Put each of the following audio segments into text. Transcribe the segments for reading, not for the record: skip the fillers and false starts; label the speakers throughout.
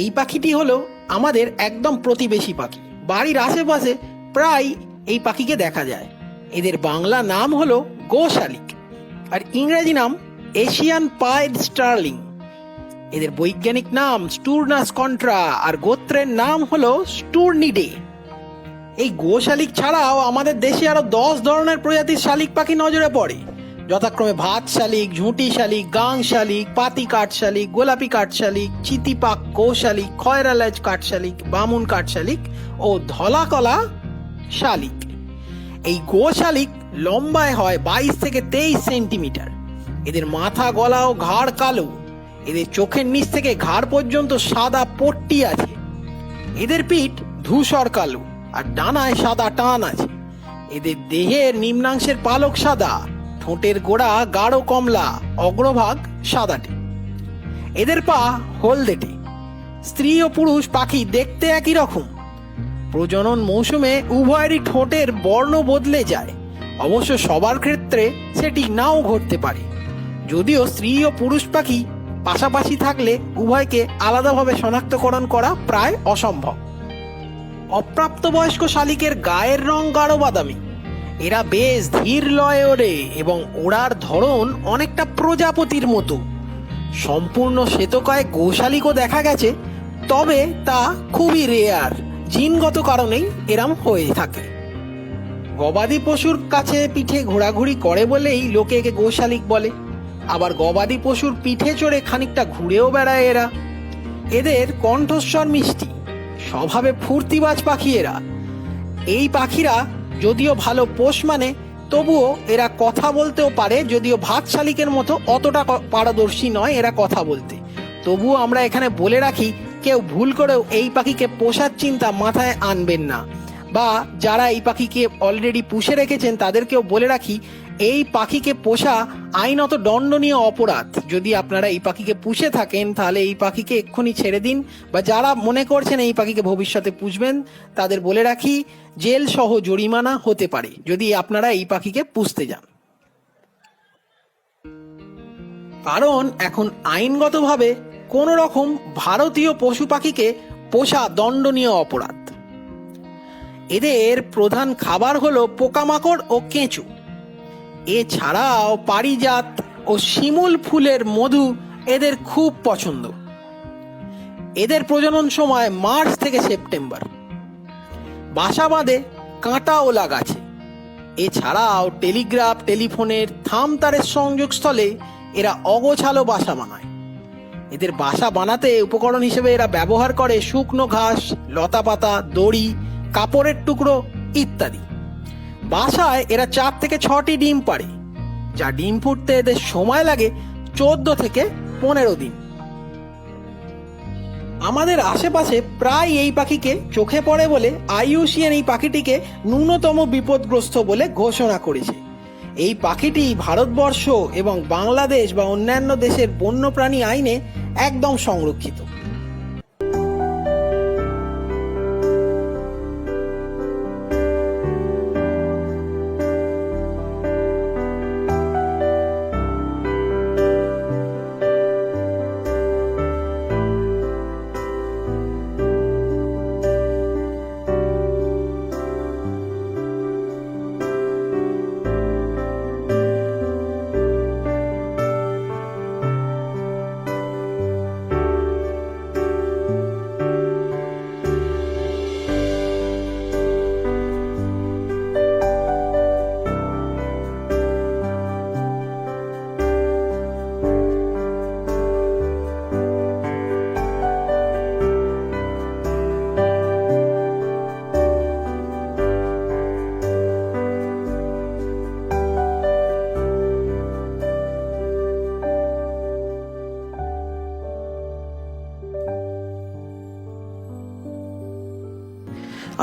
Speaker 1: এই পাখিটি হলো আমাদের একদম প্রতিবেশী পাখি। বাড়ির আশেপাশে প্রায় এই পাখিকে দেখা যায়। এদের বাংলা নাম হলো গোশালিক আর ইংরেজি নাম এশিয়ান পাইড স্টার্লিং। এদের বৈজ্ঞানিক নাম স্টুরনাস কন্ট্রা আর গোত্রের নাম হলো স্টুরনিডে। এই গোশালিক ছাড়াও আমাদের দেশে আরো 10 ধরনের প্রজাতির শালিক পাখি নজরে পড়ে, যথাক্রমে ভাত শালিক, ঝুঁটি শালিক, গাং শালিক, পাতি কাঠ শালিক, গোলাপি কাঠ শালিক, চিতিপাক গোশালিক, খয়রালাজ কাঠ শালিক, বামুন কাঠ শালিক ও ধলাকলা শালিক। এই গোশালিক লম্বায় হয় 22 থেকে 23 সেন্টিমিটার। এদের মাথা, গলা ও ঘাড় কালো। এদের চোখের নিচ থেকে ঘাড় পর্যন্ত সাদা পট্টি আছে। এদের পিঠ ধূসর কালো আর ডানায় সাদা টান আছে। এদের দেহের নিম্নাংশের পালক সাদা, ঠোঁটের গোড়া গাঢ় কমলা, অগ্রভাগ সাদাটে। এদের পা হলদেটে। স্ত্রী ও পুরুষ পাখি দেখতে একই রকম। প্রজনন মৌসুমে উভয়েরই ঠোঁটের বর্ণ বদলে যায়। অবশ্য সবার ক্ষেত্রে সেটি নাও ঘটতে পারে, যদিও স্ত্রী ও পুরুষ পাখি পাশাপাশি থাকলে উভয়কে আলাদাভাবে শনাক্তকরণ করা প্রায় অসম্ভব। অপ্রাপ্তবয়স্ক শালিকের গায়ের রং গাঢ় বাদামি। এরা বেশ ধীর লয়ে ওড়ে এবং ওড়ার ধরন অনেকটা প্রজাপতির মতো। সম্পূর্ণ শ্বেতকায় গোশালিকও দেখা গেছে, তবে তা খুবই রেয়ার। জিনগত কারণেই এরম হয়ে থাকে। গবাদি পশুর কাছে পিঠে ঘোরাঘুরি করে বলেই লোকে একে গোশালিক বলে। আবার গবাদি পশুর পিঠে চড়ে খানিকটা ঘুরেও বেড়ায় এরা। এদের কণ্ঠস্বর মিষ্টি, স্বভাবে ফুর্তিবাজ পাখি এরা। এই পাখিরা যদিও ভালো পোষ মানে, তবুও এরা কথা বলতেও পারে, যদিও ভাত শালিকের মতো অতটা পারদর্শী নয় এরা কথা বলতে। তবুও আমরা এখানে বলে রাখি, কেউ ভুল করেও এই পাখিকে পোষার চিন্তা মাথায় আনবেন না, বা যারা এই পাখিকে অলরেডি পুষে রেখেছেন তাদেরকেও বলে রাখি, এই পাখিকে পোষা আইনত দণ্ডনীয় অপরাধ। যদি আপনারা এই পাখিকে পুষে থাকেন তাহলে এই পাখিকে এক্ষুনি ছেড়ে দিন, বা যারা মনে করছেন এই পাখিকে ভবিষ্যতে পুষবেন তাদের বলে রাখি, জেল সহ জরিমানা হতে পারে যদি আপনারা এই পাখিকে পুষতে যান। কারণ এখন আইনগতভাবে কোন রকম ভারতীয় পশু পাখিকে পোষা দণ্ডনীয় অপরাধ। এদের প্রধান খাবার হলো পোকামাকড় ও কেঁচো। এছাড়াও পারিজাত ও শিমুল ফুলের মধু এদের খুব পছন্দ। এদের প্রজনন সময় মার্চ থেকে সেপ্টেম্বর। বাসা বাঁধে কাঁটাওলা গাছে। এছাড়াও টেলিগ্রাফ, টেলিফোনের থামতারের সংযোগস্থলে এরা অগোছালো বাসা বানায়। এদের বাসা বানাতে উপকরণ হিসেবে এরা ব্যবহার করে শুকনো ঘাস, লতাপাতা, দড়ি, কাপড়ের টুকরো ইত্যাদি। বাসায় এরা 4 থেকে 6টি ডিম পাড়ে, যা ডিম ফুটতে এদের সময় লাগে 14 থেকে 15 দিন। আমাদের আশেপাশে প্রায় এই পাখিকে চোখে পড়ে বলে IUCN এই পাখিটিকে ন্যূনতম বিপদগ্রস্ত বলে ঘোষণা করেছে। এই পাখিটি ভারতবর্ষ এবং বাংলাদেশ বা অন্যান্য দেশের বন্যপ্রাণী আইনে একদম সংরক্ষিত।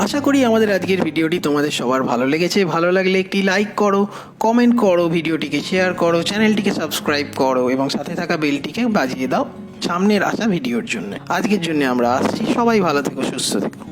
Speaker 1: আশা করি আমাদের আজকের ভিডিওটি তোমাদের সবার ভালো লেগেছে। ভালো লাগলে একটি লাইক করো, কমেন্ট করো, ভিডিওটিকে শেয়ার করো, চ্যানেলটিকে সাবস্ক্রাইব করো এবং সাথে থাকা বেলটিকে বাজিয়ে দাও সামনের আসা ভিডিওর জন্য। আজকের জন্য আমরা আসছি। সবাই ভালো থেকো, সুস্থ থেকো।